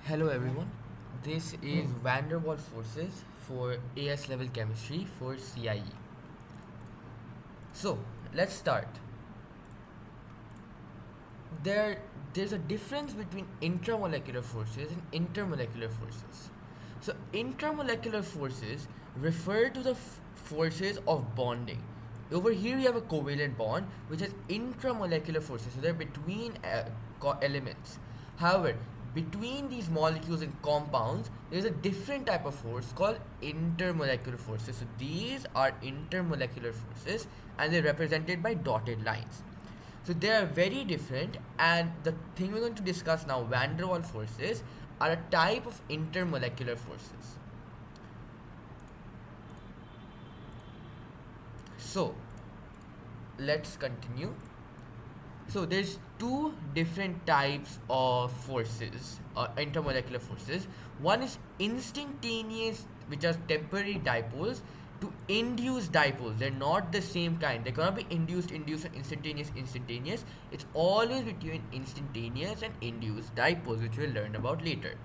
Hello everyone, this is van der Waals forces for AS level chemistry for CIE. So let's start. There's a difference between intramolecular forces and intermolecular forces. So intermolecular forces refer to the forces of bonding. Over here we have a covalent bond which has intramolecular forces, so they're between elements. However, between these molecules and compounds, there's a different type of force called intermolecular forces. So these are intermolecular forces and they're represented by dotted lines. So they are very different, and the thing we're going to discuss now, van der Waals forces, are a type of intermolecular forces. So let's continue. So there's two different types of forces, intermolecular forces. One is instantaneous, which are temporary dipoles, to induced dipoles. They're not the same kind. They cannot be induced, and instantaneous. It's always between instantaneous and induced dipoles, which we'll learn about later.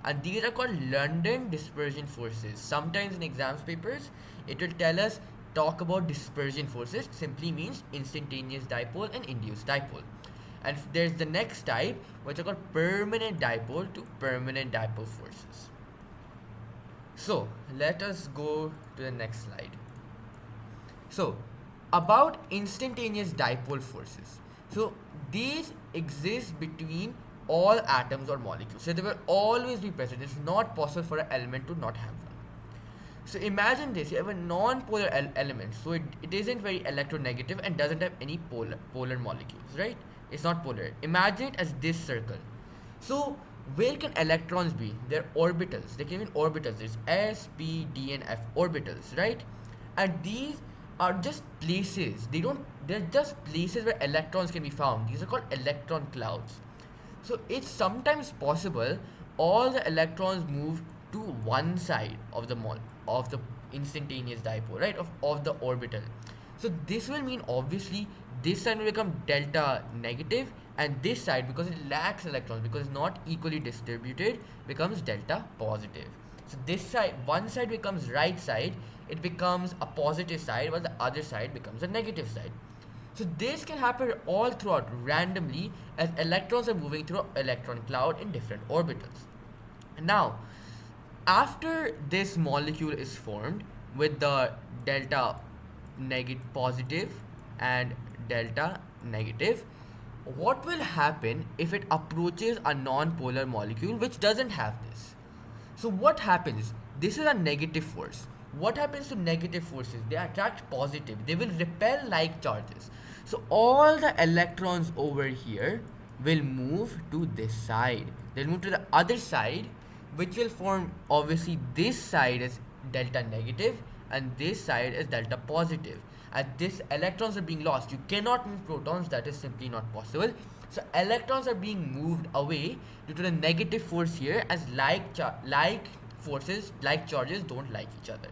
And these are called London dispersion forces. Sometimes in exams papers, it will tell us talk about dispersion forces. Simply means instantaneous dipole and induced dipole. And there's the next type, which are called permanent dipole to permanent dipole forces. So let us go to the next slide. So about instantaneous dipole forces. So these exist between all atoms or molecules. So they will always be present. It's not possible for an element to not have one. So imagine this, you have a non-polar element, so it isn't very electronegative and doesn't have any polar molecules, right? It's not polar. Imagine it as this circle. So where can electrons be? They're orbitals. They can be orbitals. There's S, P, D and F orbitals, right? And these are just places. They're just places where electrons can be found. These are called electron clouds. So it's sometimes possible all the electrons move to one side of the instantaneous dipole, right? Of the orbital. So this will mean obviously this side will become delta negative, and this side, because it lacks electrons, because it's not equally distributed, becomes delta positive. So this side, one side becomes right side, it becomes a positive side, while the other side becomes a negative side. So this can happen all throughout randomly as electrons are moving through an electron cloud in different orbitals. Now, after this molecule is formed with the delta positive and delta negative, what will happen if it approaches a non-polar molecule which doesn't have this? So what happens? This is a negative force. What happens to negative forces? They attract positive. They will repel like charges. So all the electrons over here will move to this side. They'll move to the other side, which will form obviously this side is delta negative and this side is delta positive. As this electrons are being lost, you cannot move protons, that is simply not possible. So electrons are being moved away due to the negative force here, as like forces, like charges don't like each other.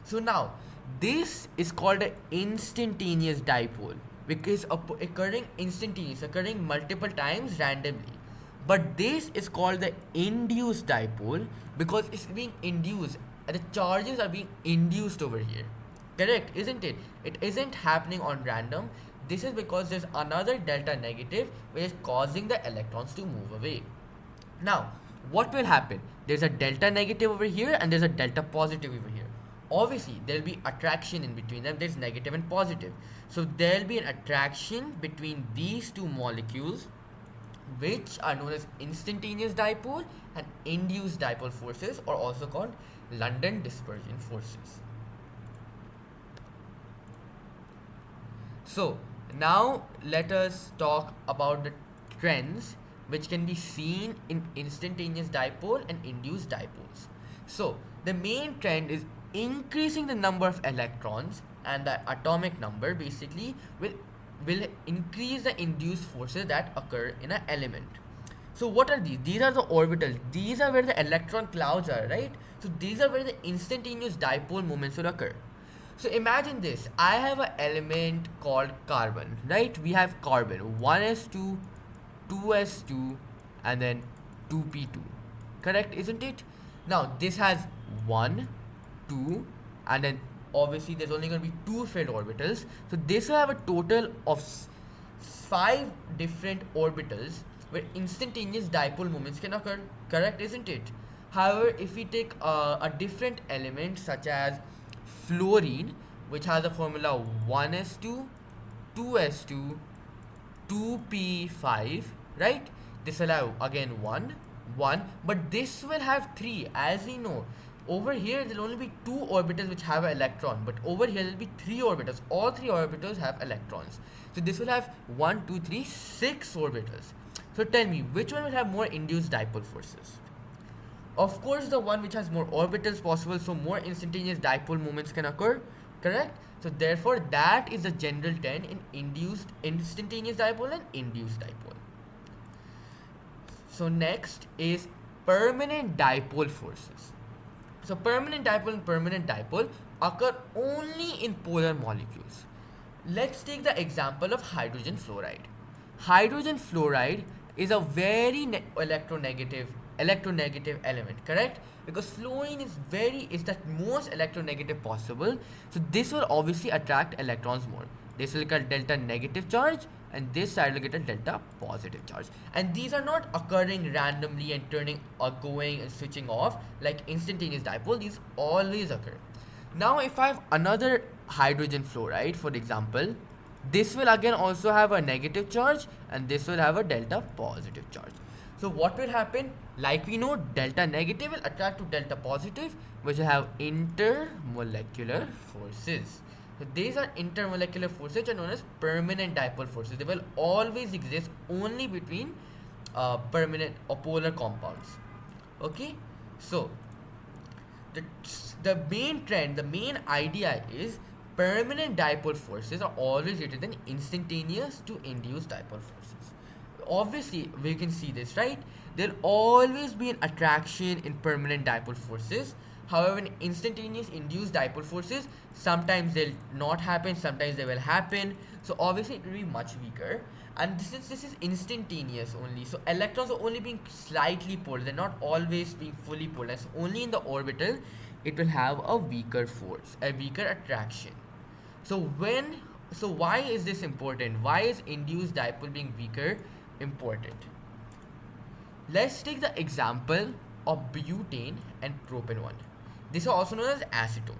So now this is called an instantaneous dipole because occurring instantaneous, occurring multiple times randomly. But this is called the induced dipole because it's being induced. The charges are being induced over here. Correct, isn't it? It isn't happening on random. This is because there's another delta negative which is causing the electrons to move away. Now, what will happen? There's a delta negative over here and there's a delta positive over here. Obviously, there'll be attraction in between them. There's negative and positive. So there'll be an attraction between these two molecules, which are known as instantaneous dipole and induced dipole forces, or also called London dispersion forces. So now let us talk about the trends which can be seen in instantaneous dipole and induced dipoles. So the main trend is increasing the number of electrons, and the atomic number basically will increase the induced forces that occur in an element. So what are these? These are the orbitals. These are where the electron clouds are, right? So these are where the instantaneous dipole moments will occur. So imagine this. I have an element called carbon, right? We have carbon 1s2, 2s2, and then 2p2. correct, isn't it? Now this has 1, 2, and then obviously there's only going to be 2 filled orbitals, so this will have a total of 5 different orbitals where instantaneous dipole moments can occur, correct, isn't it? However, if we take a different element such as fluorine, which has a formula 1s2, 2s2, 2p5, right? This will have again 1, 1, but this will have 3, as we know. Over here there will only be 2 orbitals which have an electron, but over here there will be 3 orbitals. All 3 orbitals have electrons. So this will have 1, 2, 3, 6 orbitals. So tell me, which one will have more induced dipole forces? Of course, the one which has more orbitals possible, so more instantaneous dipole moments can occur, correct? So therefore, that is the general trend in induced instantaneous dipole and induced dipole. So next is permanent dipole forces. So permanent dipole and permanent dipole occur only in polar molecules. Let's take the example of hydrogen fluoride. Hydrogen fluoride is a very electronegative element, correct? Because fluorine is the most electronegative possible, so this will obviously attract electrons more. This will get a delta negative charge, and this side will get a delta positive charge. And these are not occurring randomly and turning or going and switching off like instantaneous dipole. These always occur. Now if I have another hydrogen fluoride, for example, this will again also have a negative charge, and this will have a delta positive charge. So what will happen? Like we know, delta negative will attract to delta positive, which will have intermolecular forces. So these are intermolecular forces which are known as permanent dipole forces. They will always exist only between permanent or polar compounds. Okay, so the main trend, the main idea is permanent dipole forces are always greater than instantaneous to induced dipole forces. Obviously, we can see this, right? There'll always be an attraction in permanent dipole forces. However, in instantaneous induced dipole forces, sometimes they'll not happen, sometimes they will happen. So obviously, it will be much weaker. And since this is instantaneous only, so electrons are only being slightly pulled. They're not always being fully pulled. That's only in the orbital, it will have a weaker force, a weaker attraction. So why is this important? Why is induced dipole being weaker important? Let's take the example of butane and propanone. These are also known as acetone.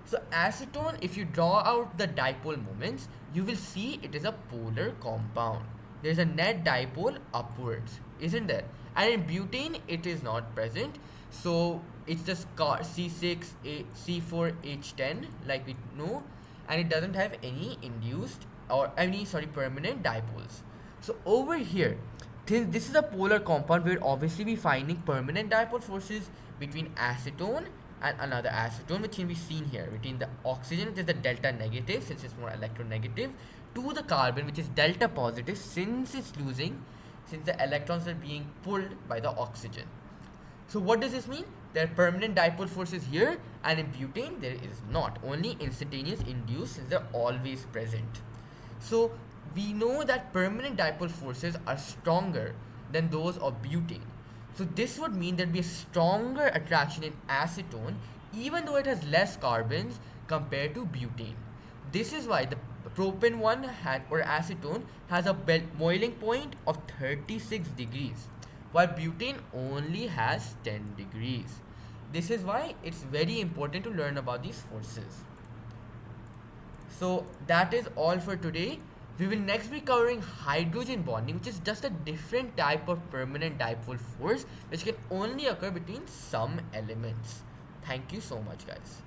So acetone, if you draw out the dipole moments, you will see it is a polar compound. There is a net dipole upwards, isn't there? And in butane, it is not present. So it's just C4H10, like we know, and it doesn't have any permanent dipoles. So over here, this is a polar compound. We'll obviously be finding permanent dipole forces between acetone and another acetone, which can be seen here between the oxygen, which is the delta negative since it's more electronegative, to the carbon, which is delta positive since the electrons are being pulled by the oxygen. So what does this mean? There are permanent dipole forces here, and in butane there is not, only instantaneous induced since they're always present. So we know that permanent dipole forces are stronger than those of butane. So this would mean there'd be a stronger attraction in acetone, even though it has less carbons compared to butane. This is why the propane one or acetone has a boiling point of 36 degrees, while butane only has 10 degrees. This is why it's very important to learn about these forces. So that is all for today. We will next be covering hydrogen bonding, which is just a different type of permanent dipole force which can only occur between some elements. Thank you so much, guys.